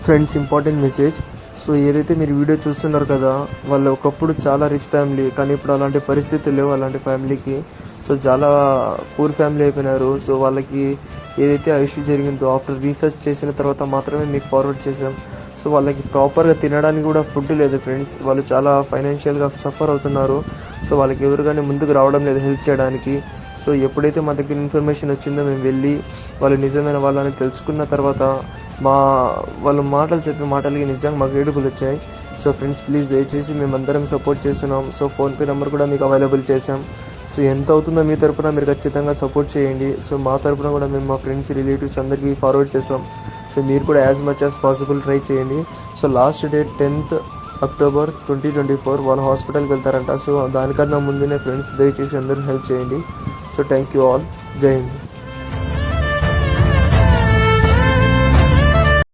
Friends, important message. So ఏదైతే మీరు video చూస్తున్నారు కదా, వాళ్ళు ఒకప్పుడు చాలా రిచ్ ఫ్యామిలీ, కానీ ఇప్పుడు అలాంటి పరిస్థితులు లేవు అలాంటి ఫ్యామిలీకి. సో చాలా పూర్ ఫ్యామిలీ అయిపోయినారు. సో వాళ్ళకి ఏదైతే ఆ ఇష్యూ జరిగిందో ఆఫ్టర్ రీసెర్చ్ చేసిన తర్వాత మాత్రమే మీకు ఫార్వర్డ్ చేసాం. సో వాళ్ళకి ప్రాపర్గా తినడానికి కూడా ఫుడ్ లేదు ఫ్రెండ్స్. వాళ్ళు చాలా ఫైనాన్షియల్గా సఫర్ అవుతున్నారు. సో వాళ్ళకి ఎవరు కానీ ముందుకు రావడం లేదు హెల్ప్ చేయడానికి. సో ఎప్పుడైతే మా దగ్గర ఇన్ఫర్మేషన్ వచ్చిందో మేము వెళ్ళి వాళ్ళు నిజమైన వాళ్ళని తెలుసుకున్న తర్వాత వాళ్ళ మాటలు చెప్పే మాటలకి నిజంగా మాకు ఏడుపులు వచ్చాయి. సో ఫ్రెండ్స్, ప్లీజ్ దయచేసి మేమందరం సపోర్ట్ చేస్తున్నాం. సో ఫోన్పే నెంబర్ కూడా మీకు అవైలబుల్ చేసాం. సో ఎంత అవుతుందో మీ తరపున మీరు ఖచ్చితంగా సపోర్ట్ చేయండి. సో మా తరపున కూడా మేము మా ఫ్రెండ్స్, రిలేటివ్స్ అందరికీ ఫార్వర్డ్ చేస్తాం. సో మీరు కూడా as much as possible try చేయండి. So last date 10th October 2024 వాళ్ళు హాస్పిటల్కి వెళ్తారంట. సో దానికన్నా ముందునే ఫ్రెండ్స్ దయచేసి అందరూ హెల్ప్ చేయండి. So thank you all. జై హింద్.